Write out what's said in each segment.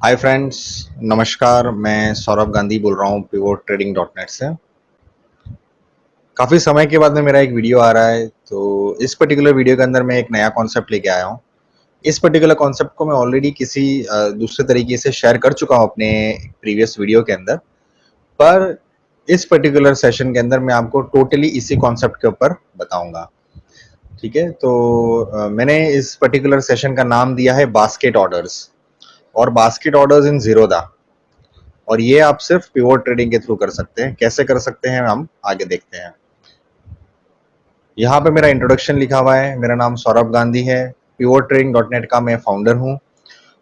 Hi friends, नमस्कार। मैं सौरभ गांधी बोल रहा हूँ पिवोट ट्रेडिंग डॉट नेट से। काफ़ी समय के बाद में मेरा एक वीडियो आ रहा है, तो इस पर्टिकुलर वीडियो के अंदर मैं एक नया कॉन्सेप्ट लेके आया हूँ। इस पर्टिकुलर कॉन्सेप्ट को मैं ऑलरेडी किसी दूसरे तरीके से शेयर कर चुका हूँ अपने प्रीवियस वीडियो के अंदर, पर इस पर्टिकुलर सेशन के अंदर मैं आपको टोटली इसी कॉन्सेप्ट के ऊपर बताऊंगा। ठीक है, तो मैंने इस पर्टिकुलर सेशन का नाम दिया है बास्केट ऑर्डर्स, और बास्केट ऑर्डर्स इन जीरोधा। और ये आप सिर्फ पिवोट ट्रेडिंग के थ्रू कर सकते हैं। कैसे कर सकते हैं हम आगे देखते हैं। यहाँ पे मेरा इंट्रोडक्शन लिखा हुआ है। मेरा नाम सौरभ गांधी है। पिवोट ट्रेडिंग डॉट नेट का मैं फाउंडर हूँ,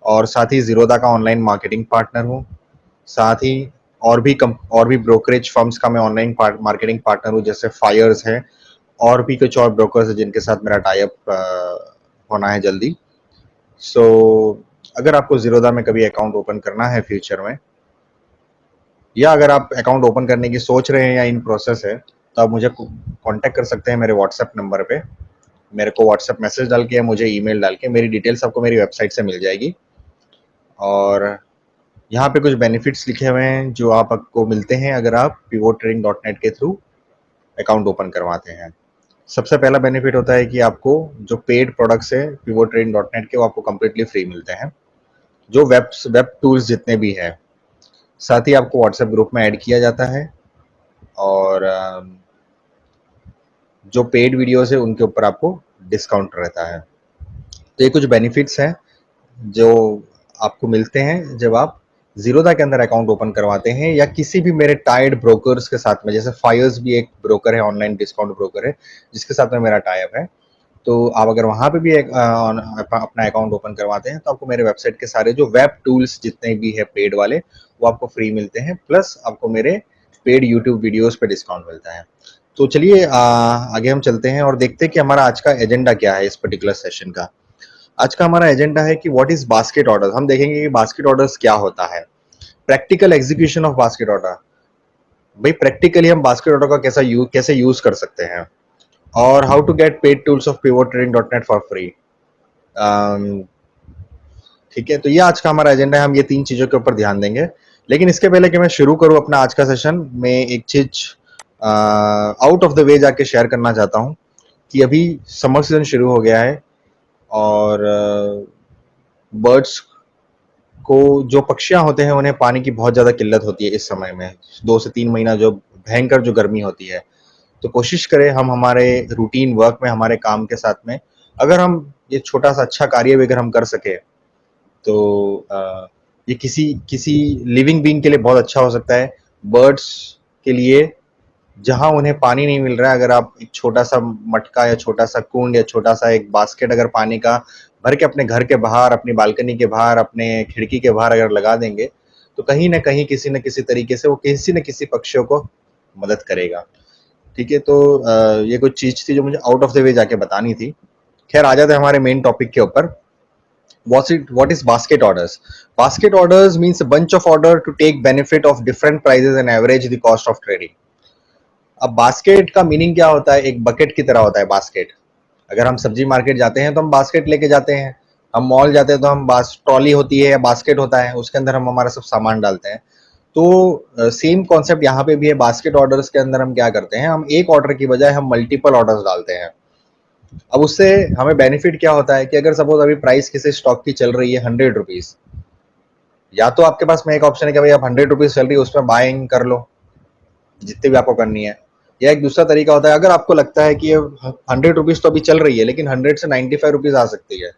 और साथ ही जीरोधा का ऑनलाइन मार्केटिंग पार्टनर हूँ। साथ ही और भी ब्रोकरेज फर्म्स का मैं ऑनलाइन मार्केटिंग पार्टनर हूँ, जैसे फायर्स है, और भी कुछ और ब्रोकर्स है जिनके साथ मेरा टाई अप होना है जल्दी। सो अगर आपको जीरोधा में कभी अकाउंट ओपन करना है फ्यूचर में, या अगर आप अकाउंट ओपन करने की सोच रहे हैं या इन प्रोसेस है, तो आप मुझे कांटेक्ट कर सकते हैं मेरे व्हाट्सएप नंबर पे। मेरे को व्हाट्सएप मैसेज डाल के या मुझे ईमेल डाल के, मेरी डिटेल्स आपको मेरी वेबसाइट से मिल जाएगी। और यहाँ पे कुछ बेनिफिट्स लिखे हुए हैं जो आपको मिलते हैं अगर आप पिवोट ट्रेडिंग डॉट नेट के थ्रू अकाउंट ओपन करवाते हैं। सबसे पहला बेनिफिट होता है कि आपको जो पेड प्रोडक्ट्स है पिवोट ट्रेडिंग डॉट नेट के, वो आपको कम्प्लीटली फ्री मिलते हैं, जो वेब टूल्स जितने भी हैं। साथ ही आपको व्हाट्सएप ग्रुप में ऐड किया जाता है, और जो पेड वीडियोस है उनके ऊपर आपको डिस्काउंट रहता है। तो ये कुछ बेनिफिट्स हैं जो आपको मिलते हैं जब आप जीरोधा के अंदर अकाउंट ओपन करवाते हैं, या किसी भी मेरे टाइड ब्रोकर्स के साथ में। जैसे फायर्स भी एक ब्रोकर है, ऑनलाइन डिस्काउंट ब्रोकर है, जिसके साथ में मेरा टाई अप है। तो आप अगर वहाँ पे भी अपना अकाउंट ओपन करवाते हैं, तो आपको मेरे वेबसाइट के सारे जो वेब टूल्स जितने भी है पेड वाले, वो आपको फ्री मिलते हैं, प्लस आपको मेरे पेड यूट्यूब वीडियोस पे डिस्काउंट मिलता है। तो चलिए आगे हम चलते हैं और देखते हैं कि हमारा आज का एजेंडा क्या है इस पर्टिकुलर सेशन का। आज का हमारा एजेंडा है कि व्हाट इज बास्केट ऑर्डर। हम देखेंगे कि बास्केट ऑर्डर्स क्या होता है, practical execution of basket order. भाई प्रैक्टिकली हम बास्केट ऑर्डर का कैसे यूज कर सकते हैं, और how to get paid tools of pivot trading dot net for free. ठीक है, तो ये आज का हमारा एजेंडा है। हम ये तीन चीजों के ऊपर ध्यान देंगे। लेकिन इसके पहले कि मैं शुरू करूं अपना आज का सेशन, मैं एक चीज आउट ऑफ द वे जाके शेयर करना चाहता हूं कि अभी समर सीजन शुरू हो गया है, और बर्ड्स को, जो पक्षियां होते हैं, उन्हें पानी की बहुत ज़्यादा किल्लत होती है इस समय में। 2 से 3 महीना जो भयंकर जो गर्मी होती है। तो कोशिश करें हम हमारे रूटीन वर्क में, हमारे काम के साथ में, अगर हम ये छोटा सा अच्छा कार्य भी अगर हम कर सके, तो ये किसी किसी लिविंग बीइंग के लिए बहुत अच्छा हो सकता है। बर्ड्स के लिए, जहां उन्हें पानी नहीं मिल रहा है, अगर आप एक छोटा सा मटका या छोटा सा कुंड या छोटा सा एक बास्केट अगर पानी का भर के अपने घर के बाहर, अपनी बालकनी के बाहर, अपने खिड़की के बाहर अगर लगा देंगे, तो कहीं ना कहीं किसी न किसी तरीके से वो किसी न किसी पक्षियों को मदद करेगा। ठीक है, तो ये कुछ चीज थी जो मुझे आउट ऑफ द वे जाके बतानी थी। खैर, आ जाते हैं हमारे मेन टॉपिक के ऊपर। What is basket orders? Basket orders means a bunch of order to take benefit of different prices and average the cost of trading. अब बास्केट का मीनिंग क्या होता है? एक बकेट की तरह होता है बास्केट। अगर हम सब्जी मार्केट जाते हैं तो हम बास्केट लेके जाते हैं। हम मॉल जाते हैं तो हम ट्रॉली होती है या बास्केट होता है, उसके अंदर हम हमारा सब सामान डालते हैं। तो सेम कॉन्सेप्ट यहाँ पे भी है। बास्केट ऑर्डर्स के अंदर हम क्या करते हैं, हम एक ऑर्डर की बजाय हम मल्टीपल ऑर्डर्स डालते हैं। अब उससे हमें बेनिफिट क्या होता है कि अगर सपोज अभी प्राइस किसी स्टॉक की चल रही है 100 रुपीज, या तो आपके पास में एक ऑप्शन है कि भाई आप 100 रुपीज चल रही है उसमें बाइंग कर लो जितनी भी आपको करनी है। या एक दूसरा तरीका होता है, अगर आपको लगता है कि ये 100 रुपीज तो अभी चल रही है, लेकिन 100 से 95 रुपीज आ सकती है,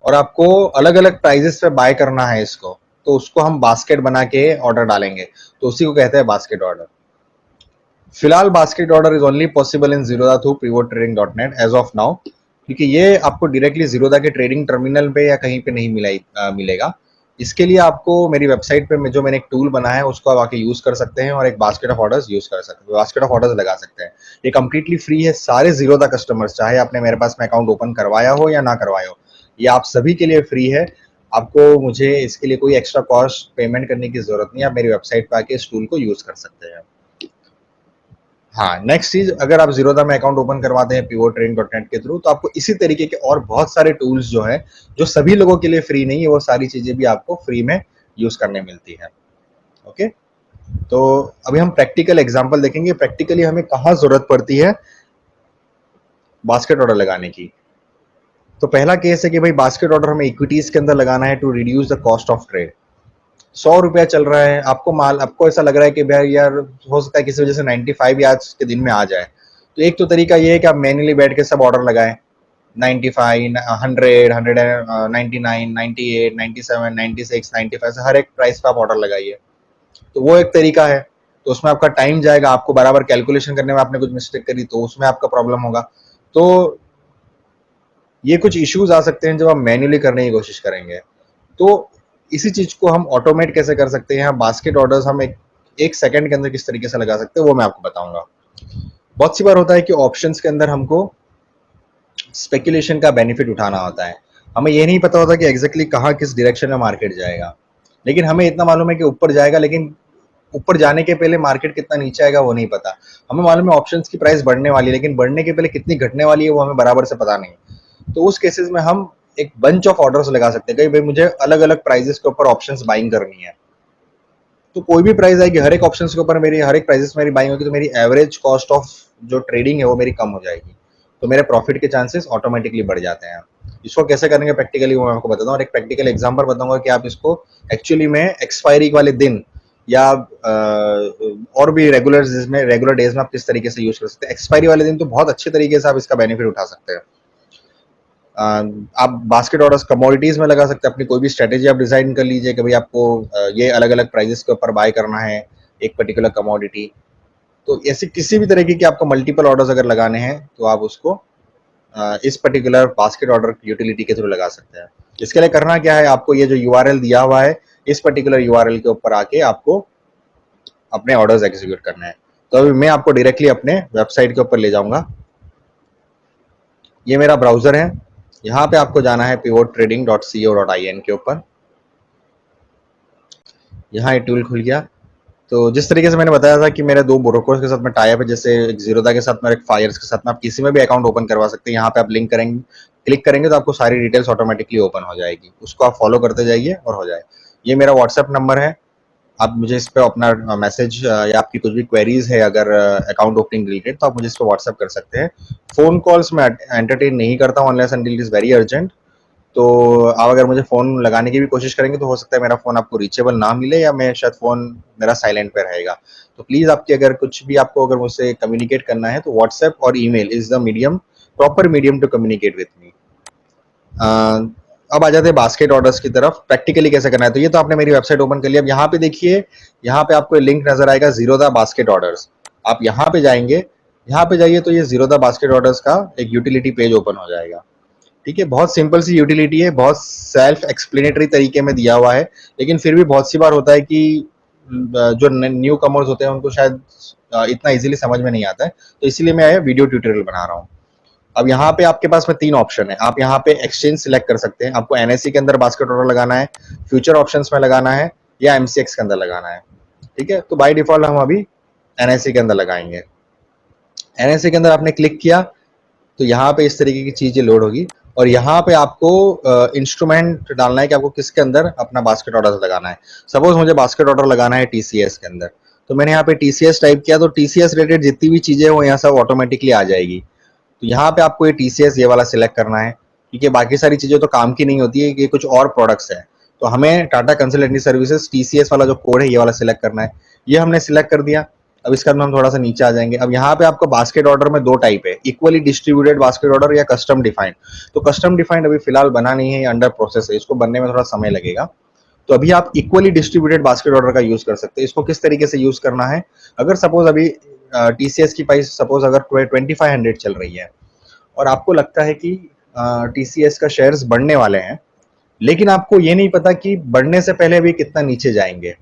और आपको अलग अलग प्राइजेस पे बाय करना है इसको, तो उसको हम बास्केट बना के ऑर्डर डालेंगे, तो उसी को कहते हैं बास्केट ऑर्डर। फिलहाल basket order is only possible in Zerodha through pivot trading dot net as of now, क्योंकि ये आपको डायरेक्टली जीरोधा के ट्रेडिंग टर्मिनल पे या कहीं पे नहीं मिलेगा। इसके लिए आपको मेरी वेबसाइट पे जो मैंने एक टूल बना है उसको आप आके यूज कर सकते हैं, और एक बास्केट ऑफ ऑर्डर्स यूज कर सकते हैं, बास्केट ऑफ ऑर्डर्स लगा सकते हैं। ये कंप्लीटली फ्री है सारे जीरोधा कस्टमर्स, चाहे आपने मेरे पास में अकाउंट ओपन करवाया हो या ना करवाया हो, ये आप सभी के लिए फ्री है। आपको मुझे इसके लिए कोई एक्स्ट्रा कॉस्ट पेमेंट करने की जरूरत नहीं है। आप मेरी वेबसाइट पे आके इस टूल को यूज कर सकते हैं। हाँ, नेक्स्ट चीज, अगर आप ज़ीरोधा में अकाउंट ओपन करवाते हैं pivottrain.net के थ्रू, तो आपको इसी तरीके के और बहुत सारे टूल्स जो है, जो सभी लोगों के लिए फ्री नहीं है, वो सारी चीजें भी आपको फ्री में यूज करने मिलती है। ओके, तो अभी हम प्रैक्टिकल एग्जांपल देखेंगे, प्रैक्टिकली हमें कहाँ जरूरत पड़ती है बास्केट ऑर्डर लगाने की। तो पहला केस है कि भाई बास्केट ऑर्डर हमें इक्विटीज के अंदर लगाना है to reduce the cost of trade. 100 रुपया चल रहा है, आपको ऐसा लग रहा है कि भाई यार हो सकता है किसी वजह से 95 आज के दिन में आ जाए, तो एक तो तरीका ये है कि आप मैन्युअली बैठ के सब ऑर्डर लगाएं, 95, 100, 199, 98, 97, 96, 95 से हर एक प्राइस पे आप ऑर्डर लगाइए। तो वो एक तरीका है, तो उसमें आपका टाइम जाएगा, आपको बराबर कैलकुलेशन करने में आपने कुछ मिस्टेक करी तो उसमें आपका प्रॉब्लम होगा। तो ये कुछ इश्यूज आ सकते हैं जब आप मैन्युअली करने की कोशिश करेंगे। तो इसी चीज को हम ऑटोमेट कैसे कर सकते हैं, बास्केट ऑर्डर्स हम एक सेकंड के अंदर किस तरीके से लगा सकते हैं, वो मैं आपको बताऊंगा। बहुत सी बार होता है कि ऑप्शंस के अंदर हमको स्पेकुलेशन का बेनिफिट उठाना होता है, हमें ये नहीं पता होता कि एग्जैक्टली कहाँ किस डायरेक्शन में मार्केट जाएगा, लेकिन हमें इतना मालूम है कि ऊपर जाएगा, लेकिन ऊपर जाने के पहले मार्केट कितना नीचे आएगा वो नहीं पता। हमें मालूम है ऑप्शंस की प्राइस बढ़ने वाली है, लेकिन बढ़ने के पहले कितनी घटने वाली है वो हमें बराबर से पता नहीं। तो उस केसेस में हम एक बंच ऑफ ऑर्डर्स लगा सकते हैं कि भाई मुझे अलग अलग प्राइजेस के ऊपर ऑप्शंस बाइंग करनी है। तो कोई भी प्राइस आएगी, हर एक ऑप्शंस के ऊपर मेरी हर एक प्राइजेस मेरी बाइंग होगी, तो मेरी एवरेज कॉस्ट ऑफ जो ट्रेडिंग है वो मेरी कम हो जाएगी, तो मेरे प्रॉफिट के चांसेस ऑटोमेटिकली बढ़ जाते हैं। इसको कैसे करेंगे प्रैक्टिकली वो मैं आपको बताता हूँ, और एक प्रैक्टिकल एग्जांपल बताऊंगा कि आप इसको एक्चुअली में एक्सपायरी वाले दिन या और भी रेगुलर डेज में आप किस तरीके से यूज कर सकते हैं। एक्सपायरी वाले दिन तो बहुत अच्छे तरीके से आप इसका बेनिफिट उठा सकते हैं। आप बास्केट ऑर्डर्स कमोडिटीज में लगा सकते हैं, अपनी कोई भी स्ट्रेटेजी आप डिजाइन कर लीजिए कि भाई आपको ये अलग अलग प्राइजेस के ऊपर बाय करना है एक पर्टिकुलर कमोडिटी। तो ऐसे किसी भी तरीके की आपको मल्टीपल ऑर्डर्स अगर लगाने हैं तो आप उसको इस पर्टिकुलर बास्केट ऑर्डर यूटिलिटी के थ्रू लगा सकते हैं। इसके लिए करना क्या है, आपको ये जो यूआरएल दिया हुआ है, इस पर्टिकुलर यूआरएल के ऊपर आके आपको अपने ऑर्डर्स एग्जीक्यूट करना है। तो अभी मैं आपको डायरेक्टली अपने वेबसाइट के ऊपर ले जाऊंगा। ये मेरा ब्राउजर है, यहाँ पे आपको जाना है pivottrading.co.in के ऊपर। यहाँ ये टूल खुल गया। तो जिस तरीके से मैंने बताया था कि मेरे दो ब्रोकर्स के साथ में टाई अप है, जैसे एक ज़ीरोधा के साथ में और एक फायर्स के साथ में, आप किसी में भी अकाउंट ओपन करवा सकते हैं। यहाँ पे आप लिंक करेंगे, क्लिक करेंगे तो आपको सारी डिटेल्स ऑटोमेटिकली ओपन हो जाएगी, उसको आप फॉलो करते जाइए और हो जाए। ये मेरा व्हाट्सएप नंबर है, आप मुझे इस पर अपना मैसेज या आपकी कुछ भी क्वेरीज है अगर अकाउंट ओपनिंग रिलेटेड, तो आप मुझे इस पर व्हाट्सएप कर सकते हैं। फोन कॉल्स मैं एंटरटेन नहीं करता हूँ unless until it is very urgent. तो आप अगर मुझे फ़ोन लगाने की भी कोशिश करेंगे तो हो सकता है मेरा फ़ोन आपको रीचेबल ना मिले, या मैं शायद फ़ोन मेरा साइलेंट पे रहेगा। तो प्लीज़ आपकी अगर कुछ भी आपको अगर मुझसे कम्युनिकेट करना है तो व्हाट्सएप और email is the medium, proper medium to communicate with me. अब आ जाते हैं बास्केट ऑर्डर्स की तरफ, प्रैक्टिकली कैसे करना है। तो ये तो आपने मेरी वेबसाइट ओपन कर लिया। अब यहाँ पे देखिए, यहाँ पे आपको लिंक नजर आएगा ज़ीरोधा बास्केट ऑर्डर्स। आप यहाँ पे जाएंगे, यहाँ पे जाइए तो ये ज़ीरोधा बास्केट ऑर्डर्स का एक यूटिलिटी पेज ओपन हो जाएगा। ठीक है, बहुत सिंपल सी यूटिलिटी है, बहुत सेल्फ एक्सप्लेनेटरी तरीके में दिया हुआ है, लेकिन फिर भी बहुत सी बार होता है कि जो न्यू कमर्स होते हैं उनको शायद इतना इजीली समझ में नहीं आता है, तो इसीलिए मैं वीडियो ट्यूटोरियल बना रहा हूँ। अब यहाँ पे आपके पास में तीन ऑप्शन है, आप यहाँ पे एक्सचेंज सिलेक्ट कर सकते हैं, आपको एनएससी के अंदर बास्केट ऑर्डर लगाना है, फ्यूचर ऑप्शंस में लगाना है, या एमसीएक्स के अंदर लगाना है। ठीक है, तो बाय डिफॉल्ट हम अभी एनएससी के अंदर लगाएंगे। एनएससी के अंदर आपने क्लिक किया तो यहाँ पे इस तरीके की चीजें लोड होगी, और यहाँ पे आपको इंस्ट्रूमेंट डालना है कि आपको किसके अंदर अपना बास्केट ऑर्डर लगाना है। सपोज मुझे बास्केट ऑर्डर लगाना है टीसीएस के अंदर, तो मैंने यहाँ पे टीसीएस टाइप किया, तो टीसीएस रिलेटेड जितनी भी चीजें वो यहाँ सब ऑटोमेटिकली आ जाएगी। तो यहाँ पे आपको ये टीसीएस ये वाला सिलेक्ट करना है, क्योंकि बाकी सारी चीजें तो काम की नहीं होती है, ये कुछ और प्रोडक्ट्स है। तो हमें टाटा कंसल्टेंसी सर्विसेज टीसीएस वाला जो कोड है ये वाला सिलेक्ट करना है। ये हमने सिलेक्ट कर दिया। अब इसके बाद हम थोड़ा सा नीचे आ जाएंगे। अब यहाँ पे आपको बास्केट ऑर्डर में दो टाइप है, इक्वली डिस्ट्रीब्यूटेड बास्केट ऑर्डर या कस्टम डिफाइंड। तो कस्टम डिफाइंड अभी फिलहाल बना नहीं है, अंडर प्रोसेस है, इसको बनने में थोड़ा समय लगेगा। तो अभी आप इक्वली डिस्ट्रीब्यूटेड बास्केट ऑर्डर का यूज कर सकते हैं। इसको किस तरीके से यूज करना है, अगर सपोज अभी टीसीएस की प्राइस सपोज अगर 2500 चल रही है, और आपको लगता है कि टीसीएस का शेयर्स बढ़ने वाले हैं, लेकिन आपको ये नहीं पता कि बढ़ने से पहले अभी कितना नीचे जाएंगे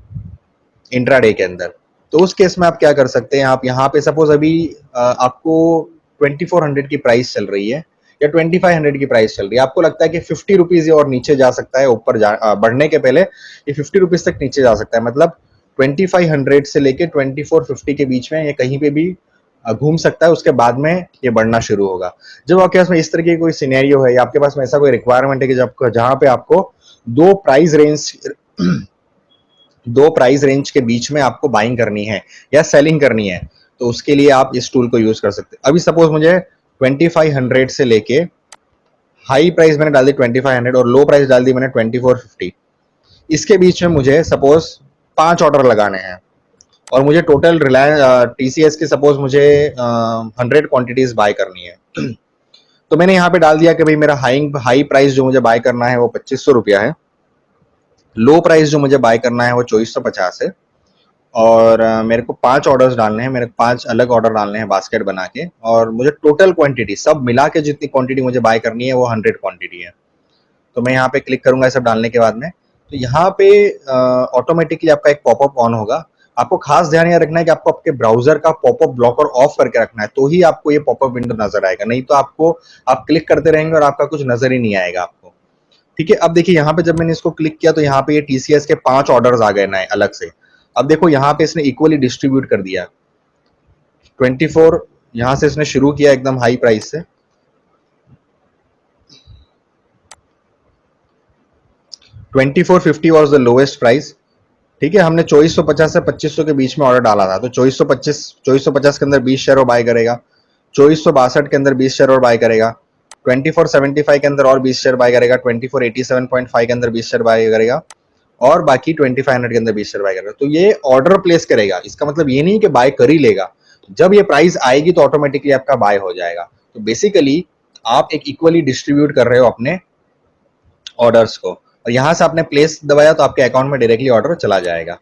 इंट्राडे के अंदर, तो उस केस में आप क्या कर सकते हैं, आप यहाँ पे सपोज अभी आपको 2400 की प्राइस चल रही है या 2500 की प्राइस चल रही है, आपको लगता है कि 50 रुपीज और नीचे जा सकता है, ऊपर बढ़ने के पहले ये 50 रुपीज तक नीचे जा सकता है, मतलब 2500 से लेके 2450 के बीच में ये कहीं पे भी घूम सकता है, उसके बाद में ये बढ़ना शुरू होगा। जब आपके पास में इस तरह की कोई सिनेरियो है या आपके पास में ऐसा कोई रिक्वायरमेंट है कि जब जहां पे आपको दो प्राइस रेंज दो प्राइस रेंज के बीच में आपको बाइंग करनी है या सेलिंग करनी है, तो उसके लिए आप इस टूल को यूज कर सकते हैं। अभी सपोज मुझे 2500 से लेके हाई प्राइस मैंने डाल दी 2500 और लो प्राइस डाल दी मैंने 2450, इसके बीच में मुझे सपोज 5 ऑर्डर लगाने हैं और मुझे टोटल रिलायंस टीसीएस की सपोज मुझे 100 क्वांटिटीज बाय करनी है। तो मैंने यहाँ पे डाल दिया कि भाई मेरा हाई प्राइस जो मुझे बाय करना है वो 2500 रुपया है, लो प्राइस जो मुझे बाय करना है वो 2450 है, और मेरे को 5 ऑर्डर्स डालने हैं, मेरे को 5 अलग ऑर्डर डालने हैं बास्केट बना के, और मुझे टोटल क्वांटिटी सब मिला के जितनी क्वांटिटी मुझे बाय करनी है वो 100 क्वांटिटी है। तो मैं यहाँ पे क्लिक करूंगा सब डालने के बाद में, तो यहाँ पे ऑटोमेटिकली आपका एक पॉपअप ऑन होगा। आपको खास ध्यान यह रखना है कि आपको आपके ब्राउजर का पॉपअप ब्लॉकर ऑफ करके रखना है, तो ही आपको ये पॉपअप विंडो नजर आएगा, नहीं तो आपको आप क्लिक करते रहेंगे और आपका कुछ नजर ही नहीं आएगा आपको। ठीक है, अब देखिए यहाँ पे जब मैंने इसको क्लिक किया तो यहाँ पे ये टीसीएस के 5 ऑर्डर्स आ गए नए अलग से। अब देखो यहाँ पे इसने इक्वली डिस्ट्रीब्यूट कर दिया। 24 यहाँ से इसने शुरू किया एकदम हाई प्राइस से, 2450 वॉज द लोएस्ट प्राइस। ठीक है, हमने 2450 से 2500 के बीच में ऑर्डर डाला था, तो 2450 के अंदर 20 शेयर और बाय करेगा, 2462 के अंदर 20 शेयर और बाय करेगा, 2475 के अंदर और 20 शेयर बाय करेगा, 2487.5 के अंदर 20 शेयर बाय करेगा, और बाकी 2500 के अंदर 20 शेयर बाय करेगा। तो ये ऑर्डर प्लेस करेगा, इसका मतलब ये नहीं कि बाय कर ही लेगा, जब ये प्राइस आएगी तो ऑटोमेटिकली आपका बाय हो जाएगा। तो बेसिकली आप एक इक्वली डिस्ट्रीब्यूट कर रहे हो अपने ऑर्डर्स को, और यहां से आपने प्लेस दबाया तो आपके अकाउंट में डायरेक्टली ऑर्डर चला जाएगा।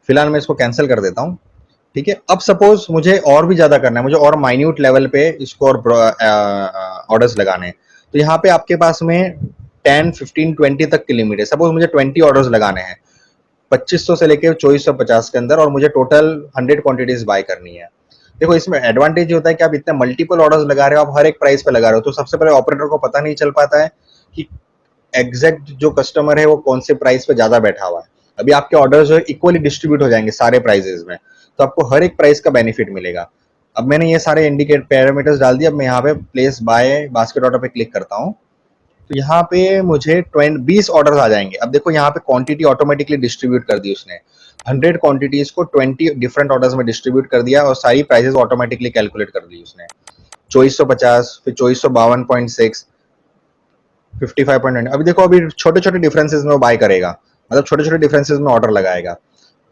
फिलहाल मैं इसको कैंसिल कर देता हूं। ठीक है, अब सपोज मुझे और भी ज्यादा करना है, मुझे और माइन्यूट लेवल पे इसको और ऑर्डर्स लगाने हैं, तो यहाँ पे आपके पास में 10, 15, 20 तक की लिमिट है। सपोज मुझे 20 ऑर्डर्स लगाने हैं 2500 से लेकर 2450 के अंदर, और मुझे टोटल 100 क्वांटिटीज बाय करनी है। देखो इसमें एडवांटेज होता है कि आप इतने मल्टीपल ऑर्डर्स लगा रहे हो, आप हर एक प्राइस पे लगा रहे हो, तो सबसे पहले ऑपरेटर को पता नहीं चल पाता है कि एग्जैक्ट जो कस्टमर है वो कौन से प्राइस पे ज्यादा बैठा हुआ है। अभी आपके ऑर्डर्स जो है इक्वली डिस्ट्रीब्यूट हो जाएंगे सारे प्राइसेस में, तो आपको हर एक प्राइस का बेनिफिट मिलेगा। अब मैंने ये सारे इंडिकेट पैरामीटर्स डाल दिए। अब मैं यहाँ पे प्लेस बाय बास्केट ऑर्डर पे क्लिक करता हूँ, तो यहाँ पे मुझे 20 ऑर्डर्स आ जाएंगे। अब देखो यहाँ पे क्वांटिटी ऑटोमेटिकली डिस्ट्रीब्यूट कर दी उसने, 100 क्वांटिटीज को 20 डिफरेंट ऑर्डर्स में डिस्ट्रीब्यूट कर दिया, और सारी प्राइसेस ऑटोमेटिकली कैलकुलेट कर दी उसने। 2450, फिर 2452.6, 55.9। अभी देखो अभी छोटे छोटे डिफरेंसेस में वो बाय करेगा, मतलब छोटे छोटे डिफरेंसेस में ऑर्डर लगाएगा।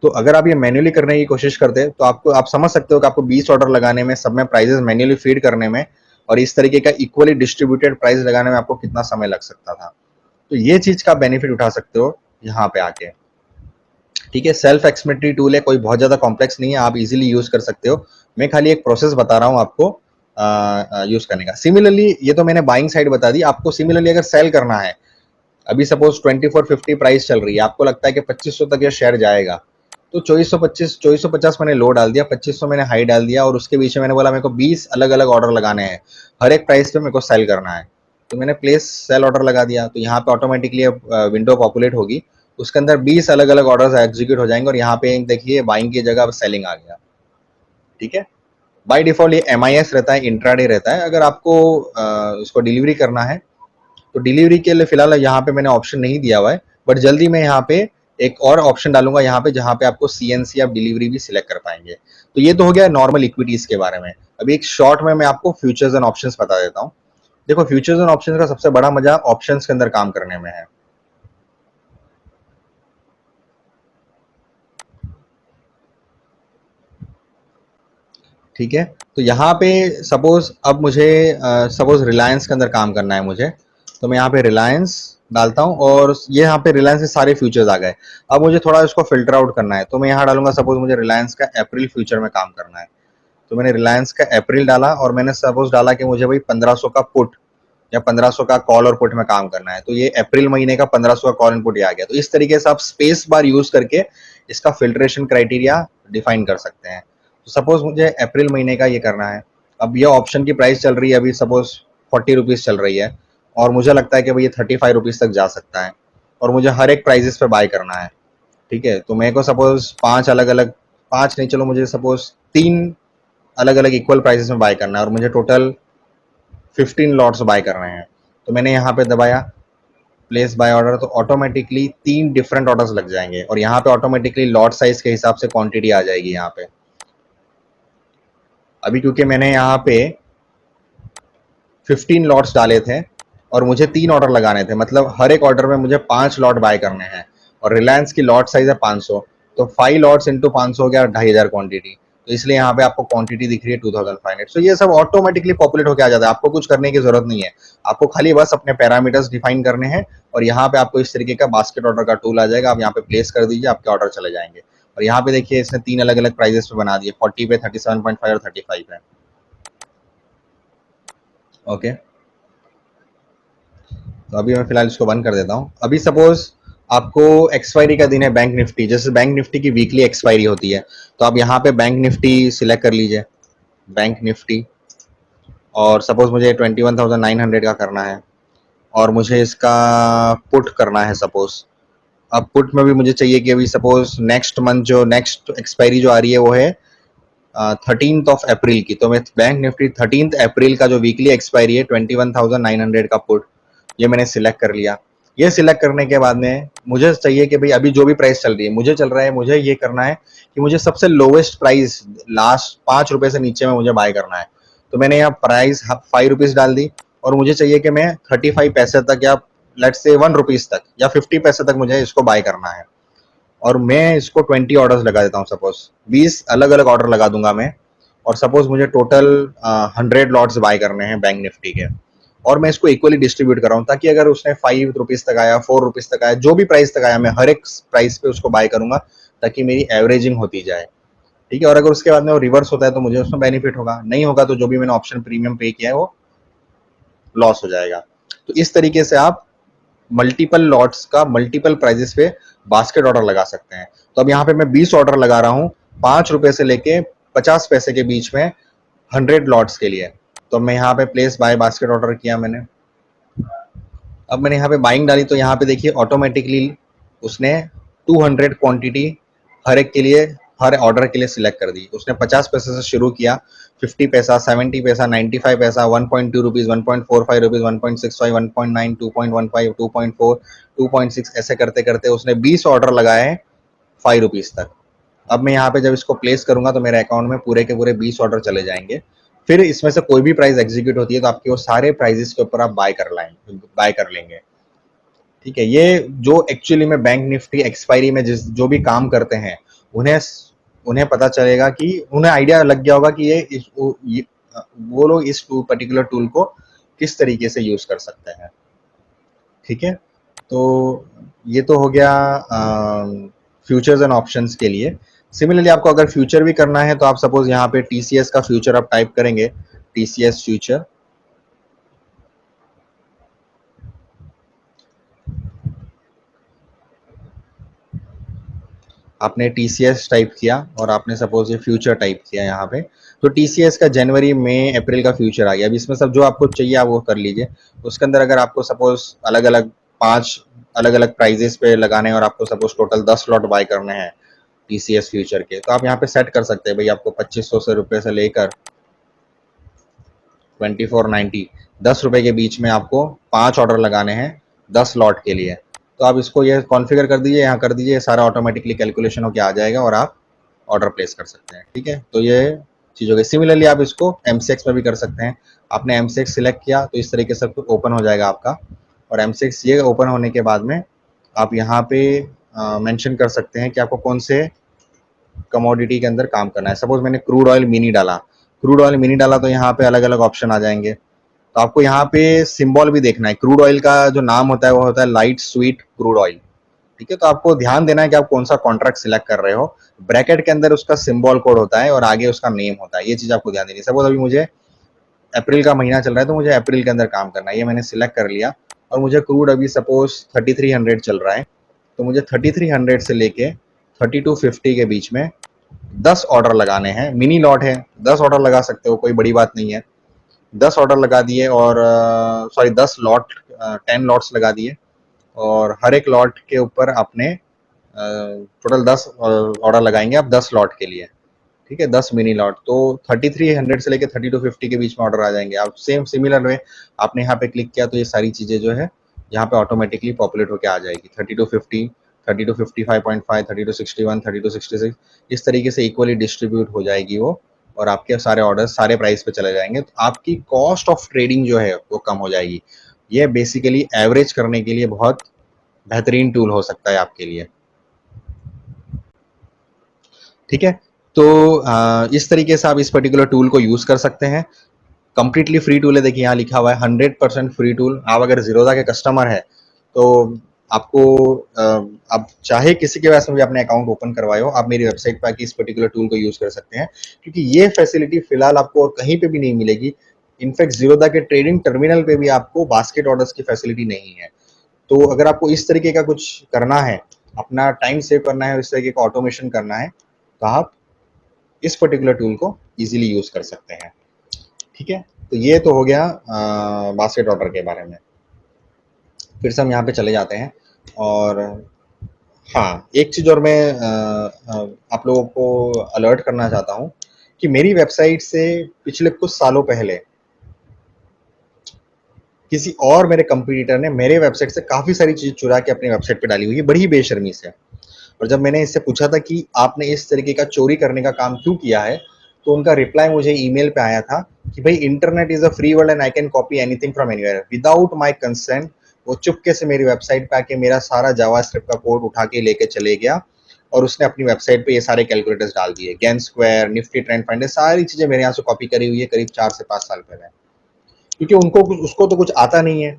तो अगर आप ये मैन्युअली करने की कोशिश करते तो आपको आप समझ सकते हो कि आपको 20 ऑर्डर लगाने में, सब में प्राइसेस मैन्युअली फीड करने में, और इस तरीके का इक्वली डिस्ट्रीब्यूटेड प्राइस लगाने में आपको कितना समय लग सकता था। तो ये चीज का बेनिफिट उठा सकते हो यहाँ पे आके। ठीक है, सेल्फ एक्सप्लेनेटरी टूल है, कोई बहुत ज्यादा कॉम्प्लेक्स नहीं है, आप इजीली यूज कर सकते हो। मैं खाली एक प्रोसेस बता रहा हूँ आपको यूज करने का। सिमिलरली ये तो मैंने बाइंग साइड बता दी, आपको सिमिलरली अगर सेल करना है, अभी सपोज 2450 प्राइस चल रही है, आपको लगता है कि 2500 तक ये शेयर जाएगा, तो 2450 मैंने लो डाल दिया, 2500 मैंने हाई डाल दिया, और उसके बीच में मैंने बोला मेरे को 20 अलग अलग ऑर्डर लगाने हैं, हर एक प्राइस पे मेरे को सेल करना है, तो मैंने प्लेस सेल ऑर्डर लगा दिया। तो यहाँ पे ऑटोमेटिकली विंडो पॉपुलेट होगी, उसके अंदर 20 अलग अलग ऑर्डर एग्जीक्यूट हो जाएंगे, और यहाँ पे देखिए बाइंग की जगह अब सेलिंग आ गया। ठीक है, बाय डिफॉल्ट ये MIS रहता है, इंट्राडे रहता है। अगर आपको इसको डिलीवरी करना है तो डिलीवरी के लिए फिलहाल यहाँ पे मैंने ऑप्शन नहीं दिया हुआ है, बट जल्दी मैं यहाँ पे एक और ऑप्शन डालूंगा यहाँ पे, जहाँ पे आपको CNC या डिलीवरी भी सिलेक्ट कर पाएंगे। तो ये तो हो गया नॉर्मल इक्विटीज के बारे में। अभी एक शॉर्ट में मैं आपको फ्यूचर्स एंड ऑप्शंस बता देता हूँ। देखो फ्यूचर्स एंड ऑप्शंस का सबसे बड़ा मजा ऑप्शंस के अंदर काम करने में है। ठीक है, तो यहाँ पे सपोज अब मुझे सपोज रिलायंस के अंदर काम करना है मुझे, तो मैं यहाँ पे रिलायंस डालता हूँ, और ये यहाँ पे रिलायंस के सारे फ्यूचर्स आ गए। अब मुझे थोड़ा इसको फिल्टर आउट करना है, तो मैं यहाँ डालूंगा सपोज मुझे रिलायंस का अप्रैल फ्यूचर में काम करना है, तो मैंने रिलायंस का अप्रैल डाला, और मैंने सपोज डाला कि मुझे भाई 1500 का पुट या 1500 का कॉल और पुट में काम करना है, तो ये अप्रैल महीने का 1500 का कॉल एंड पुट आ गया। तो इस तरीके से आप स्पेस बार यूज करके इसका फिल्ट्रेशन क्राइटेरिया डिफाइन कर सकते हैं। तो सपोज मुझे अप्रैल महीने का ये करना है। अब ये ऑप्शन की प्राइस चल रही है अभी सपोज 40 रुपीज चल रही है, और मुझे लगता है कि भाई ये 35 रुपीज तक जा सकता है, और मुझे हर एक प्राइजेस पे बाय करना है। ठीक है, तो मेरे को सपोज 5 अलग अलग, 5 नहीं चलो मुझे सपोज 3 अलग अलग इक्वल प्राइसेस में बाय करना है और मुझे टोटल 15 लॉट्स बाय करने हैं। तो मैंने यहाँ पे दबाया प्लेस बाय ऑर्डर, तो ऑटोमेटिकली 3 डिफरेंट ऑर्डर्स लग जाएंगे और यहाँ पे ऑटोमेटिकली लॉट साइज के हिसाब से क्वांटिटी आ जाएगी यहाँ पे। अभी क्योंकि मैंने यहाँ पे 15 लॉट्स डाले थे और मुझे 3 ऑर्डर लगाने थे, मतलब हर एक ऑर्डर में मुझे 5 लॉट बाय करने हैं और रिलायंस की लॉट साइज है 500, तो 5 लॉट्स इंटू 500 हो गया 2500 क्वांटिटी। तो इसलिए यहाँ पे आपको क्वांटिटी दिख रही है 2500। सो ये सब ऑटोमेटिकली पॉपुलेट होकर आ जाता है, आपको कुछ करने की जरूरत नहीं है, आपको खाली बस अपने पैरामीटर्स डिफाइन करने हैं और यहाँ पे आपको इस तरीके का बास्केट ऑर्डर का टूल आ जाएगा। आप यहाँ पे प्लेस कर दीजिए, आपके ऑर्डर चले जाएंगे। और यहाँ पे देखिए इसने 3 अलग अलग प्राइजेस पे बना दिए, 40 पे, 37.5 और 35 पे। ओके, तो अभी मैं फिलहाल इसको बंद कर देता हूँ। अभी सपोज आपको एक्सपायरी का दिन है बैंक निफ्टी, जैसे बैंक निफ्टी की वीकली एक्सपायरी होती है, तो आप यहाँ पे बैंक निफ्टी सिलेक्ट कर लीजिए, बैंक निफ्टी, और सपोज मुझे 21,900 का करना है और मुझे इसका पुट करना है सपोज। अब पुट में भी मुझे चाहिए कि अभी सपोज नेक्स्ट मंथ जो नेक्स्ट एक्सपायरी जो आ रही है वो है 13 अप्रैल की, तो मैं बैंक निफ्टी 13 अप्रैल का जो वीकली एक्सपायरी है 21,900 का पुट, ये मैंने सिलेक्ट कर लिया। ये सिलेक्ट करने के बाद में मुझे चाहिए कि भाई अभी जो भी प्राइस चल रही है, मुझे चल रहा है, मुझे ये करना है कि मुझे सबसे लोवेस्ट प्राइस लास्ट 5 रुपए से नीचे में मुझे बाय करना है। तो मैंने यहाँ प्राइस 5 रुपीज डाल दी और मुझे चाहिए कि मैं 35 पैसे तक या लेट्स से 1 रुपीज तक या 50 पैसे तक मुझे इसको बाय करना है। और मैं इसको 20 ऑर्डर्स लगा देता हूँ, सपोज 20 अलग अलग ऑर्डर लगा दूंगा मैं, और सपोज मुझे टोटल 100 लॉट्स बाय करने हैं बैंक निफ्टी के, और मैं इसको इक्वली डिस्ट्रीब्यूट कर रहा हूँ ताकि अगर उसने 5 रुपीज तक आया, 4 रुपीज तक आया, जो भी प्राइस तक आया, मैं हर एक प्राइस पे उसको बाय करूंगा ताकि मेरी एवरेजिंग होती जाए। ठीक है, और अगर उसके बाद में वो रिवर्स होता है तो मुझे उसमें बेनिफिट होगा, नहीं होगा तो जो भी मैंने ऑप्शन प्रीमियम पे किया है वो लॉस हो जाएगा। तो इस तरीके से आप मल्टीपल लॉट्स का मल्टीपल प्राइजेस पे बास्केट ऑर्डर लगा सकते हैं। तो अब यहाँ पे मैं 20 ऑर्डर लगा रहा हूँ 5 रुपए से लेके 50 पैसे के बीच में 100 लॉट्स के लिए। तो मैं यहाँ पे प्लेस बाय बास्केट ऑर्डर किया मैंने। अब मैंने यहाँ पे बाइंग डाली तो यहाँ पे देखिए ऑटोमेटिकली उसने 200 क्वांटिटी हर एक के लिए, हर ऑर्डर के लिए सिलेक्ट कर दी। उसने 50 पैसे से शुरू किया, 50 पैसा, 70 पैसा, 95 पैसा, 1.2 रुपीज, 1.45 रुपीज, 1.65, 1.9, 2.15, 2.4, 2.6, ऐसे करते करते उसने 20 ऑर्डर लगाए 5 रुपीज तक। अब मैं यहाँ पे जब इसको प्लेस करूंगा तो मेरे अकाउंट में पूरे के पूरे 20 ऑर्डर चले जाएंगे। फिर इसमें से कोई भी प्राइस एग्जीक्यूट होती है तो आपके वो सारे प्राइजेस के ऊपर आप बाय कर लेंगे। ठीक है, ये जो एक्चुअली में बैंक निफ्टी एक्सपायरी में जो भी काम करते हैं उन्हें उन्हें पता चलेगा कि उन्हें आइडिया लग गया होगा कि वो लोग इस पर्टिकुलर टूल को किस तरीके से यूज कर सकते हैं। ठीक है, तो ये तो हो गया फ्यूचर्स एंड ऑप्शंस के लिए। सिमिलरली आपको अगर फ्यूचर भी करना है तो आप सपोज यहाँ पे टीसीएस का फ्यूचर आप टाइप करेंगे, टीसीएस फ्यूचर, आपने टीसीएस टाइप किया और आपने सपोज ये फ्यूचर टाइप किया यहाँ पे, तो टीसीएस का जनवरी मई अप्रैल का फ्यूचर आ गया। अब इसमें सब जो आपको चाहिए आप वो कर लीजिए। उसके अंदर अगर आपको सपोज अलग अलग 5 अलग अलग प्राइजेस पे लगाने हैं और आपको सपोज टोटल 10 लॉट बाय करने हैं टीसीएस फ्यूचर के, तो आप यहाँ पे सेट कर सकते हैं भाई आपको 2500 से रुपए से लेकर 2490, 10 रुपए के बीच में आपको 5 ऑर्डर लगाने हैं 10 लॉट के लिए। तो आप इसको ये कॉन्फ़िगर कर दीजिए, यहाँ कर दीजिए, सारा ऑटोमेटिकली कैलकुलेशन होकर आ जाएगा और आप ऑर्डर प्लेस कर सकते हैं। ठीक है, तो ये चीज़ हो गई। सिमिलरली आप इसको एमसीएक्स में भी कर सकते हैं। आपने एमसीएक्स सिलेक्ट किया तो इस तरीके से ओपन हो जाएगा आपका, और एमसीएक्स ये ओपन होने के बाद में आप यहाँ पे मेंशन कर सकते हैं कि आपको कौन से कमोडिटी के अंदर काम करना है। सपोज मैंने क्रूड ऑयल मिनी डाला, क्रूड ऑयल मिनी डाला तो यहाँ पे अलग अलग ऑप्शन आ जाएंगे। तो आपको यहाँ पे सिंबल भी देखना है। क्रूड ऑयल का जो नाम होता है वो होता है लाइट स्वीट क्रूड ऑयल। ठीक है, तो आपको ध्यान देना है कि आप कौन सा कॉन्ट्रैक्ट सिलेक्ट कर रहे हो। ब्रैकेट के अंदर उसका सिंबल कोड होता है और आगे उसका नेम होता है, ये चीज आपको ध्यान देनी है। सपोज अभी मुझे अप्रैल का महीना चल रहा है तो मुझे अप्रैल के अंदर काम करना है, ये मैंने सिलेक्ट कर लिया। और मुझे क्रूड अभी सपोज 3300 चल रहा है, तो मुझे 3300 से लेके 3250 के बीच में 10 ऑर्डर लगाने हैं। मिनी लॉट है, 10 ऑर्डर लगा सकते हो, कोई बड़ी बात नहीं है। 10 ऑर्डर लगा दिए और सॉरी 10 लॉट, 10 लॉट्स लगा दिए, और हर एक लॉट के ऊपर आपने टोटल 10 ऑर्डर लगाएंगे आप 10 लॉट के लिए। ठीक है, 10 मिनी लॉट, तो 3300 से लेके 3250 के बीच में ऑर्डर आ जाएंगे। आप सेम सिमिलर वे आपने यहाँ पे क्लिक किया तो ये सारी चीजें जो है यहाँ पे ऑटोमेटिकली पॉपुलेट होके आ जाएगी। 3250, 3255.5, 3261, 3266 इस तरीके से इक्वली डिस्ट्रीब्यूट हो जाएगी वो, और आपके सारे ऑर्डर सारे प्राइस पे चले जाएंगे। तो आपकी कॉस्ट ऑफ ट्रेडिंग जो है वो कम हो जाएगी। ये बेसिकली एवरेज करने के लिए बहुत बेहतरीन टूल हो सकता है आपके लिए। ठीक है, तो इस तरीके से आप इस पर्टिकुलर टूल को यूज कर सकते हैं। कंप्लीटली फ्री टूल है, देखिए यहाँ लिखा हुआ है 100% फ्री टूल। आप अगर जीरोधा के कस्टमर है तो आपको आप चाहे किसी के पास में भी अपने अकाउंट ओपन करवाए हो, आप मेरी वेबसाइट पर आके इस पर्टिकुलर टूल को यूज कर सकते हैं, क्योंकि ये फैसिलिटी फिलहाल आपको और कहीं पे भी नहीं मिलेगी। इनफैक्ट जीरोधा के ट्रेडिंग टर्मिनल पे भी आपको बास्केट ऑर्डर्स की फैसिलिटी नहीं है। तो अगर आपको इस तरीके का कुछ करना है, अपना टाइम सेव करना है, इस तरीके का ऑटोमेशन करना है, तो आप इस पर्टिकुलर टूल को इजीली यूज कर सकते हैं। ठीक है, तो ये तो हो गया बास्केट ऑर्डर के बारे में। फिर से हम यहाँ पे चले जाते हैं, और हाँ, एक चीज और मैं आप लोगों को अलर्ट करना चाहता हूँ कि मेरी वेबसाइट से पिछले कुछ सालों पहले किसी और मेरे कंपटीटर ने मेरे वेबसाइट से काफी सारी चीज चुरा के अपनी वेबसाइट पे डाली हुई है, बड़ी ही बेशर्मी से। और जब मैंने इससे पूछा था कि आपने इस तरीके का चोरी करने का काम क्यों किया है, तो उनका रिप्लाई मुझे ईमेल पे आया था कि भाई internet is a free world and I can copy anything from anywhere without my consent. वो चुपके से मेरी वेबसाइट पे आके मेरा सारा जावास्क्रिप्ट का कोड उठा के लेके चले गया, और उसने अपनी वेबसाइट पे ये सारे कैलकुलेटर्स डाल दिए, Gann square, Nifty trend finder, सारी चीजें मेरे यहाँ से कॉपी करी हुई है करीब 4 से 5 साल पहले। क्योंकि उनको उसको तो कुछ आता नहीं है,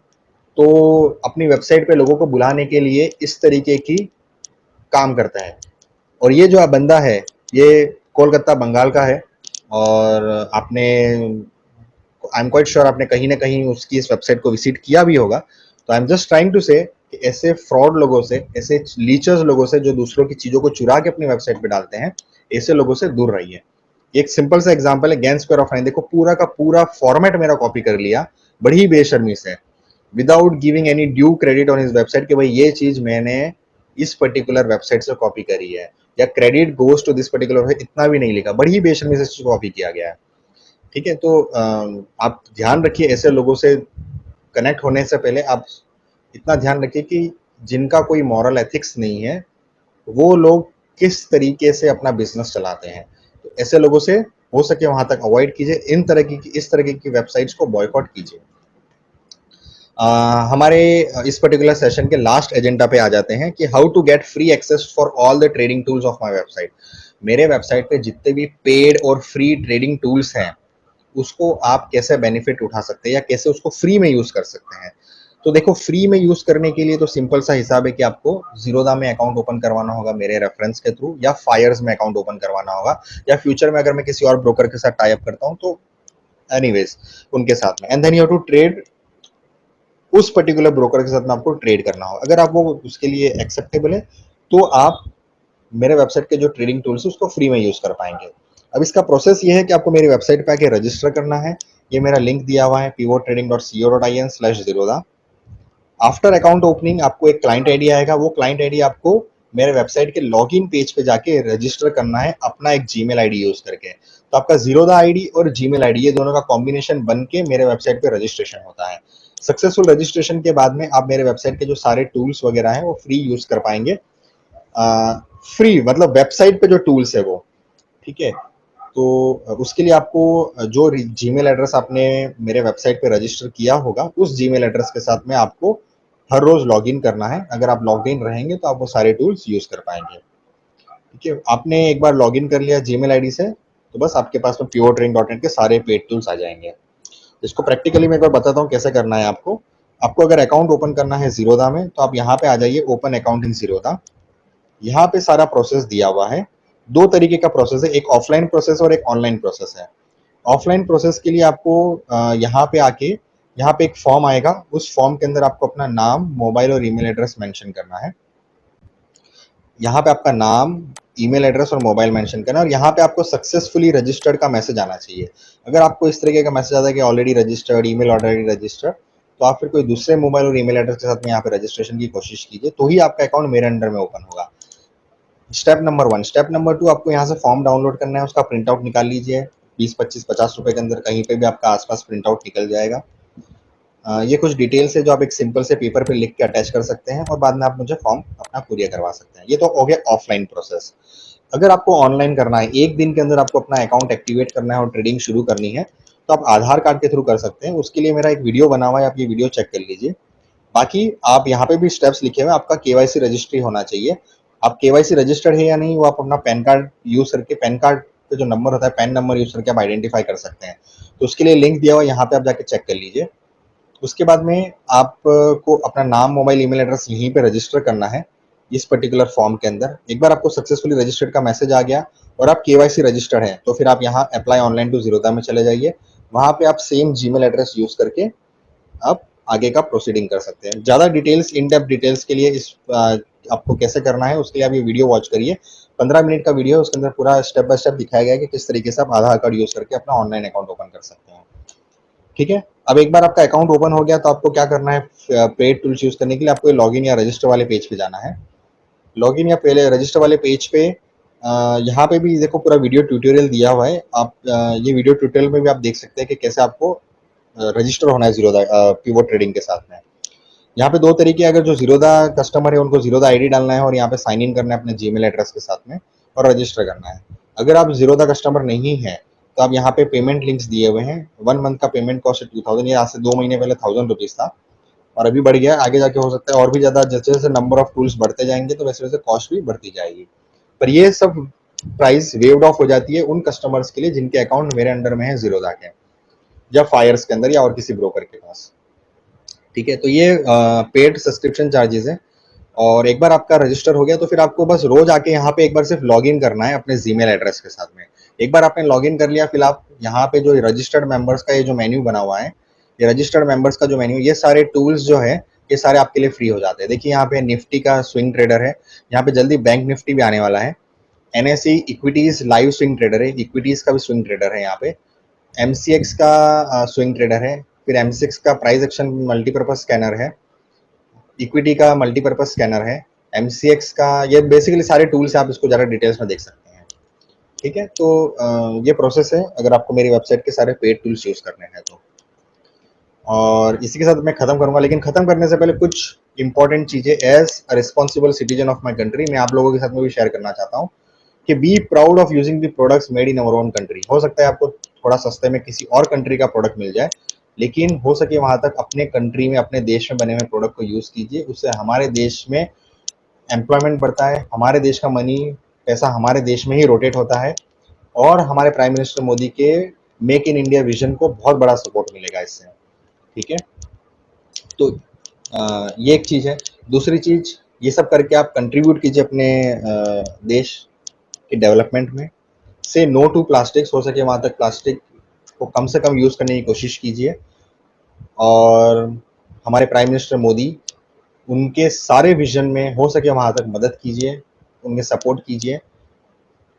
तो अपनी वेबसाइट पे लोगों को बुलाने के लिए इस तरीके की काम करता है। और ये जो बंदा है ये कोलकाता बंगाल का है, और आपने, आई एम क्वाइट श्योर आपने कहीं ना कहीं उसकी इस वेबसाइट को विजिट किया भी होगा। तो I am just trying to say कि ऐसे फ्रॉड लोगों से, ऐसे लीचर्स लोगों से जो दूसरों की चीजों को चुरा के अपनी वेबसाइट पे डालते हैं, ऐसे लोगों से दूर रहिए। एक सिंपल सा एग्जांपल है गैन स्क्वायर ऑफ नाइन, देखो पूरा का पूरा फॉर्मेट मेरा कॉपी कर लिया बड़ी ही बेशर्मी से, without giving any due credit on his website कि भाई ये चीज मैंने इस पर्टिकुलर वेबसाइट से कॉपी करी है, या credit goes to this particular, इतना भी नहीं लिखा, बड़ी ही बेशर्मी से कॉपी किया गया है। ठीक है, तो आप ध्यान रखिए, ऐसे लोगों से कनेक्ट होने से पहले आप इतना ध्यान रखिए कि जिनका कोई मॉरल एथिक्स नहीं है, वो लोग किस तरीके से अपना बिजनेस चलाते हैं। तो ऐसे लोगों से हो सके वहां तक अवॉइड कीजिए, इस तरह की वेबसाइट्स को बॉयकॉट कीजिए। हमारे इस पर्टिकुलर सेशन के लास्ट एजेंडा पे आ जाते हैं कि how to get free access for all the trading tools of my website. मेरे वेबसाइट पे जितने भी पेड और फ्री ट्रेडिंग टूल्स हैं, उसको आप कैसे बेनिफिट उठा सकते हैं या कैसे उसको फ्री में यूज कर सकते हैं। तो देखो, फ्री में यूज करने के लिए तो सिंपल सा हिसाब है कि आपको जीरोधा में अकाउंट ओपन करवाना होगा मेरे रेफरेंस के थ्रू, या फायर्स में अकाउंट ओपन करवाना होगा, या फ्यूचर में अगर मैं किसी और ब्रोकर के साथ टाई अप करता हूं तो एनीवेज उनके साथ में, and then you have to trade उस पर्टिकुलर ब्रोकर के साथ में आपको ट्रेड करना हो। अगर आप वो उसके लिए एक्सेप्टेबल है तो आप मेरे वेबसाइट के जो ट्रेडिंग टूल्स है उसको फ्री में यूज कर पाएंगे। अब इसका प्रोसेस ये है कि आपको मेरी वेबसाइट पे आके रजिस्टर करना है। ये मेरा लिंक दिया हुआ है pivotrading.co.in/zerodha। आफ्टर अकाउंट ओपनिंग आपको एक क्लाइंट आईडी आएगा, वो क्लाइंट आईडी आपको मेरे वेबसाइट के लॉगिन पेज पे जाके रजिस्टर करना है अपना एक जीमेल आईडी यूज करके। तो आपका जीरोधा आईडी और जीमेल आईडी ये दोनों का कॉम्बिनेशन बन के मेरे वेबसाइट पे रजिस्ट्रेशन होता है। सक्सेसफुल रजिस्ट्रेशन के बाद में आप मेरे वेबसाइट के जो सारे टूल्स वगैरह हैं वो फ्री यूज कर पाएंगे। फ्री मतलब वेबसाइट पे जो टूल्स है वो, ठीक है। तो उसके लिए आपको जो जीमेल एड्रेस आपने मेरे वेबसाइट पे रजिस्टर किया होगा, उस जीमेल एड्रेस के साथ में आपको हर रोज लॉगिन करना है। अगर आप लॉग इन रहेंगे तो आप वो सारे टूल्स यूज कर पाएंगे। ठीक है, आपने एक बार लॉगिन कर लिया जीमेल आईडी से, तो बस आपके पास में pivotrading.net के सारे पेड टूल्स आ जाएंगे। इसको प्रैक्टिकली मैं एक बार बताता हूँ कैसे करना है आपको। आपको अगर अकाउंट ओपन करना है जीरोधा में, तो आप यहाँ पे आ जाइए, ओपन अकाउंट इन जीरोधा। यहाँ पे सारा प्रोसेस दिया हुआ है। दो तरीके का प्रोसेस है, एक ऑफलाइन प्रोसेस और एक ऑनलाइन प्रोसेस है। ऑफलाइन प्रोसेस के लिए आपको यहाँ पे आके, यहाँ पे एक फॉर्म आएगा, उस फॉर्म के अंदर आपको अपना नाम, मोबाइल और ईमेल एड्रेस मेंशन करना है। यहाँ पे आपका नाम, ईमेल एड्रेस और मोबाइल मेंशन करना है, और यहाँ पे आपको सक्सेसफुली रजिस्टर्ड का मैसेज आना चाहिए। अगर आपको इस तरीके का मैसेज आता है कि already registered, email already registered, तो आप फिर कोई दूसरे मोबाइल और ईमेल एड्रेस के साथ में यहाँ पे रजिस्ट्रेशन की कोशिश कीजिए, तो ही आपका अकाउंट मेरे अंडर में ओपन होगा। Step number 1। स्टेप नंबर 2, आपको यहाँ से फॉर्म डाउनलोड करना है, उसका प्रिंट आउट निकाल लीजिए। 20, 25, 50 रुपए के अंदर कहीं पे भी आपका आसपास प्रिंट आउट निकल जाएगा। ये कुछ डिटेल्स है जो आप एक सिंपल से पेपर पे लिख के अटैच कर सकते हैं और बाद में आप मुझे फॉर्म अपना कुरियर करवा सकते हैं। ये तो हो गया ऑफलाइन प्रोसेस। अगर आपको ऑनलाइन करना है, एक दिन के अंदर आपको अपना अकाउंट एक्टिवेट करना है और ट्रेडिंग शुरू करनी है, तो आप आधार कार्ड के थ्रू कर सकते हैं। उसके लिए मेरा एक वीडियो बना हुआ है, आप ये वीडियो चेक कर लीजिए। बाकी आप यहाँ पे भी स्टेप्स लिखे हुए हैं, आपका केवाईसी रजिस्ट्री होना चाहिए। आप केवाईसी रजिस्टर्ड है या नहीं, वो आप अपना पैन कार्ड यूज करके, पैन कार्ड पे जो नंबर होता है, पैन नंबर यूज करके आप आइडेंटिफाई कर सकते हैं। तो उसके लिए लिंक दिया हुआ है, यहाँ पे आप जाके चेक कर लीजिए। उसके बाद में आपको अपना नाम, मोबाइल, ईमेल एड्रेस यहीं पे रजिस्टर करना है इस पर्टिकुलर फॉर्म के अंदर। एक बार आपको सक्सेसफुली रजिस्टर्ड का मैसेज आ गया और आप केवाईसी रजिस्टर्ड हैं, तो फिर आप यहाँ अप्लाई ऑनलाइन टू जीरोधा में चले जाइए। वहाँ पे आप सेम जीमेल एड्रेस यूज करके आप आगे का प्रोसीडिंग कर सकते हैं। ज़्यादा डिटेल्स, इन डेप्थ डिटेल्स के लिए आपको कैसे करना है उसके लिए आप ये वीडियो वॉच करिए। 15 मिनट का वीडियो है, उसके अंदर पूरा स्टेप बाय स्टेप दिखाया गया है कि किस तरीके से आप आधार कार्ड यूज करके अपना ऑनलाइन अकाउंट ओपन कर सकते हैं। ठीक है, अब एक बार आपका अकाउंट ओपन हो गया तो आपको क्या करना है, पेड टूल्स यूज करने के लिए आपको लॉगिन या रजिस्टर वाले पेज पे जाना है। लॉगिन या पहले रजिस्टर वाले पेज पे यहाँ पे भी देखो पूरा वीडियो ट्यूटोरियल दिया हुआ है। आप ये वीडियो ट्यूटोरियल में भी आप देख सकते हैं कि कैसे आपको रजिस्टर होना है जीरोधा पिवोट ट्रेडिंग के साथ में। यहाँ पे दो तरीके, अगर जो जीरोधा कस्टमर है उनको जीरोधा आईडी डालना है और यहाँ पे साइन इन करना है अपने जीमेल एड्रेस के साथ में और रजिस्टर करना है। अगर आप जीरोधा कस्टमर नहीं है तो आप यहाँ पे पेमेंट लिंक्स दिए हुए हैं। 1 मंथ का पेमेंट कॉस्ट है 2000, ये आज से 2 महीने पहले 1000 रुपीज था और अभी बढ़ गया, आगे जाके हो सकता है और भी ज्यादा। जैसे जैसे नंबर ऑफ टूल्स बढ़ते जाएंगे तो वैसे वैसे कॉस्ट भी बढ़ती जाएगी। पर ये सब प्राइस वेव्ड ऑफ हो जाती है उन कस्टमर्स के लिए जिनके अकाउंट मेरे अंडर में है जीरोधा के, या फायर्स के अंदर, या और किसी ब्रोकर के पास। ठीक है, तो ये पेड सब्सक्रिप्शन चार्जेस है। और एक बार आपका रजिस्टर हो गया तो फिर आपको बस रोज आके यहाँ पे एक बार सिर्फ लॉगिन करना है अपने जीमेल एड्रेस के साथ में। एक बार आपने लॉगिन कर लिया, फिर आप यहाँ पे जो रजिस्टर्ड मेंबर्स का ये जो मेन्यू बना हुआ है, ये रजिस्टर्ड मेंबर्स का जो मेन्यू, ये सारे टूल्स जो है ये सारे आपके लिए फ्री हो जाते हैं। देखिए यहाँ पे निफ्टी का स्विंग ट्रेडर है, यहाँ पे जल्दी बैंक निफ्टी भी आने वाला है। NSE equities live swing trader है, इक्विटीज का भी स्विंग ट्रेडर है यहाँ पे। एमसीएक्स का स्विंग ट्रेडर है, फिर एमसीएक्स का प्राइस एक्शन मल्टीपर्पज स्कैनर है, इक्विटी का मल्टीपर्पज स्कैनर है, एमसीएक्स का, ये बेसिकली सारे टूल्स आप इसको ज़्यादा डिटेल्स में देख सकते हैं। ठीक है, तो ये प्रोसेस है अगर आपको मेरी वेबसाइट के सारे पेड टूल्स यूज़ करने हैं तो। और इसी के साथ मैं ख़त्म करूँगा, लेकिन ख़त्म करने से पहले कुछ इंपॉर्टेंट चीज़ें as a responsible citizen of my country मैं आप लोगों के साथ में भी शेयर करना चाहता हूँ कि be proud of using the products made in our own country. हो सकता है आपको थोड़ा सस्ते में किसी और कंट्री का प्रोडक्ट मिल जाए, लेकिन हो सके वहां तक अपने कंट्री में, अपने देश में बने हुए प्रोडक्ट को यूज कीजिए। उससे हमारे देश में एम्प्लॉयमेंट बढ़ता है, हमारे देश का मनी, पैसा हमारे देश में ही रोटेट होता है और हमारे प्राइम मिनिस्टर मोदी के मेक इन इंडिया विजन को बहुत बड़ा सपोर्ट मिलेगा इससे। ठीक है, तो ये एक चीज़ है। दूसरी चीज़, ये सब करके आप कंट्रीब्यूट कीजिए अपने देश के डेवलपमेंट में। से नो टू प्लास्टिक्स, हो सके वहाँ तक प्लास्टिक को कम से कम यूज़ करने की कोशिश कीजिए। और हमारे प्राइम मिनिस्टर मोदी, उनके सारे विजन में हो सके वहाँ तक मदद कीजिए, उनके सपोर्ट कीजिए,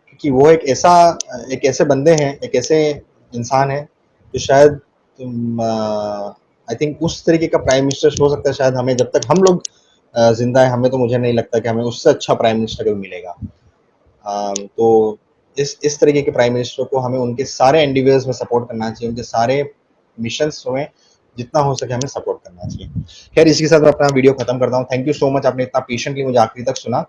क्योंकि वो एक ऐसे बंदे हैं, एक ऐसे इंसान हैं जो शायद आई थिंक उस तरीके का प्राइम मिनिस्टर हो सकता है शायद हमें, जब तक हम लोग जिंदा है, हमें तो मुझे नहीं लगता कि हमें उससे अच्छा प्राइम मिनिस्टर कभी मिलेगा। तो इस तरीके के प्राइम मिनिस्टर को हमें उनके सारे एंडिवियर्स में सपोर्ट करना चाहिए, उनके सारे मिशंस में जितना हो सके हमें सपोर्ट करना चाहिए। खैर, इसी के साथ मैं अपना वीडियो खत्म करता हूँ। थैंक यू सो मच, आपने इतना पेशेंटली मुझे आखिरी तक सुना।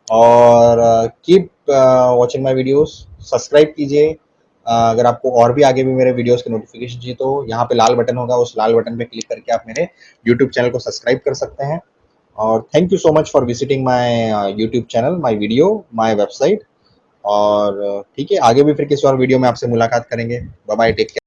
और keep watching my videos, subscribe कीजिए। अगर आपको और भी आगे भी मेरे वीडियोस के नोटिफिकेशन चाहिए तो यहाँ पे लाल बटन होगा, उस लाल बटन पे क्लिक करके आप मेरे यूट्यूब चैनल को सब्सक्राइब कर सकते हैं। और thank you so much for visiting my YouTube channel, my video, my website. और ठीक है, आगे भी फिर किसी और वीडियो में आपसे मुलाकात करेंगे। Bye bye, take care.